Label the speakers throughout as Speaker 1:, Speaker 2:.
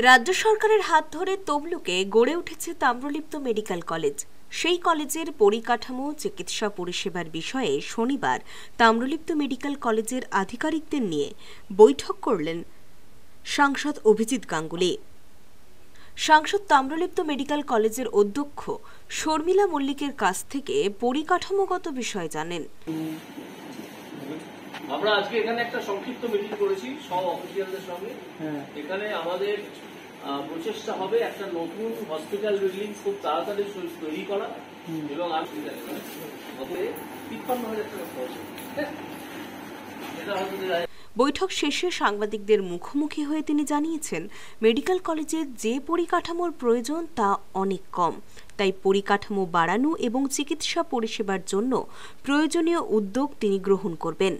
Speaker 1: রাজ্য সরকারের হাত ধরে তমলুকে গড়ে উঠেছে তাম্রলিপ্ত মেডিকেল কলেজ। সেই কলেজের পরিকাঠামো, চিকিৎসা পরিষেবার বিষয়ে শনিবার তাম্রলিপ্ত মেডিকেল কলেজের আধিকারিকদের নিয়ে বৈঠক করলেন সাংসদ অভিজিৎ গাঙ্গুলি। সাংসদ তাম্রলিপ্ত মেডিকেল কলেজের অধ্যক্ষ শর্মিলা মল্লিকের কাছ থেকে পরিকাঠামোগত বিষয় জানেন।
Speaker 2: আমরা আজকে এখানে একটা সংক্ষিপ্ত মিটিং করেছি সব অফিসিয়ালদের সঙ্গে। এখানে আমাদের প্রচেষ্টা হবে একটা নতুন হসপিটাল বিল্ডিং খুব তাড়াতাড়ি তৈরি করা এবং 53,000 টাকা খরচ।
Speaker 1: বৈঠক শেষে সাংবাদিকদের মুখোমুখি হয়ে তিনি জানিয়েছেন, মেডিকেল কলেজের যে পরিকাঠামোর প্রয়োজন তা অনেক কম, তাই পরিকাঠামো বাড়ানো এবং চিকিৎসা পরিষেবার জন্য প্রয়োজনীয় উদ্যোগ তিনি গ্রহণ করবেন।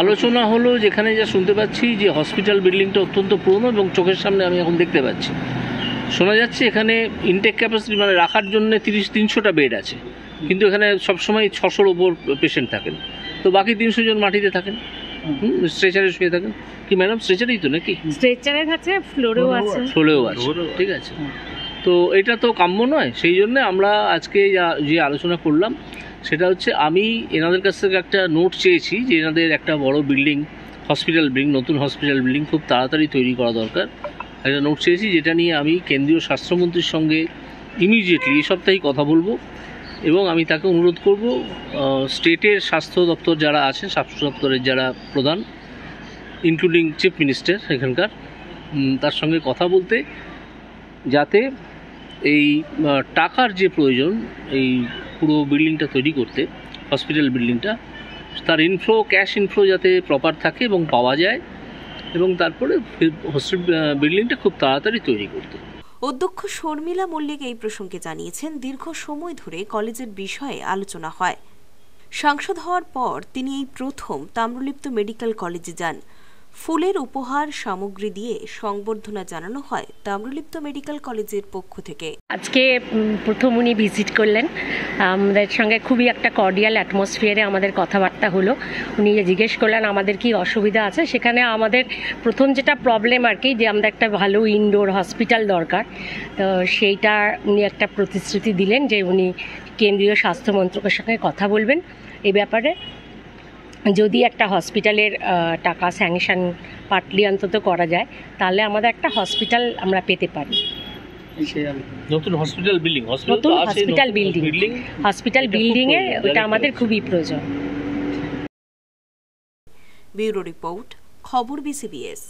Speaker 2: আলোচনা হলো যেখানে যা শুনতে পাচ্ছি যে হসপিটাল বিল্ডিংটা অত্যন্ত পুরনো এবং চোখের সামনে আমি এখন দেখতে পাচ্ছি, শোনা যাচ্ছে এখানে ইনটেক ক্যাপাসিটি মানে রাখার জন্য 300টা বেড আছে, কিন্তু এখানে সবসময় 600-র উপর পেশেন্ট থাকেন, তো বাকি 300 জন মাটিতে থাকেন, স্ট্রেচারে শুয়ে থাকেন। কি ম্যাডাম স্ট্রেচারেই তো নাকি?
Speaker 3: স্ট্রেচারে আছে, ফ্লোরেও আছে,
Speaker 2: ঠিক আছে। তো এটা তো কাম্য নয়, সেই জন্য আমরা আজকে যে আলোচনা করলাম সেটা হচ্ছে আমি এনাদের কাছ থেকে একটা নোট চেয়েছি যে এনাদের একটা বড় বিল্ডিং হসপিটাল বিল্ডিং নতুন হসপিটাল বিল্ডিং খুব তাড়াতাড়ি তৈরি করা দরকার। একটা নোট চেয়েছি যেটা নিয়ে আমি কেন্দ্রীয় স্বাস্থ্যমন্ত্রীর সঙ্গে ইমিডিয়েটলি এই সপ্তাহেই কথা বলবো এবং আমি তাকে অনুরোধ করব স্টেটের স্বাস্থ্য দপ্তর যারা আছেন, স্বাস্থ্য দপ্তরের যারা প্রধান ইনক্লুডিং চিফ মিনিস্টার এখানকার, তার সঙ্গে কথা বলতে, যাতে এই টাকার যে প্রয়োজন এই পুরো বিল্ডিংটা তৈরি করতে, হসপিটাল বিল্ডিংটা, তার ক্যাশ ইনফ্লো যাতে প্রপার থাকে এবং পাওয়া যায় এবং তারপরে বিল্ডিংটা খুব তাড়াতাড়ি তৈরি করতে।
Speaker 1: অধ্যক্ষ শর্মিলা মল্লিক এই প্রসঙ্গে জানিয়েছেন, দীর্ঘ সময় ধরে কলেজের বিষয়ে আলোচনা হয়। সাংসদ হওয়ার পর তিনি এই প্রথম তাম্রলিপ্ত মেডিকেল কলেজে যান। ফুলের উপহার সামগ্রী দিয়ে সংবর্ধনা জানানো হয় তাম্রলিপ্ত মেডিকেল কলেজের পক্ষ থেকে।
Speaker 3: আজকে প্রথম উনি ভিজিট করলেন, আমাদের সঙ্গে খুবই একটা কর্ডিয়াল অ্যাটমসফিয়ারে আমাদের কথাবার্তা হলো। উনি জিজ্ঞেস করলেন আমাদের কি অসুবিধা আছে। সেখানে আমাদের প্রথম যেটা প্রবলেম আর কি, যে আমাদের একটা ভালো ইনডোর হসপিটাল দরকার, তো সেইটা উনি একটা প্রতিশ্রুতি দিলেন যে উনি কেন্দ্রীয় স্বাস্থ্য মন্ত্রকের সঙ্গে কথা বলবেন এই ব্যাপারে। যদি একটা হসপিটালের টাকা স্যাংশন পার্টলি অন্তত করা যায়, তাহলে আমাদের একটা হসপিটাল আমরা পেতে পারি।
Speaker 2: নতুন হসপিটাল বিল্ডিং
Speaker 3: এ ওটা আমাদের খুবই প্রয়োজন।
Speaker 1: ব্যুরো রিপোর্ট, খবর BCBS।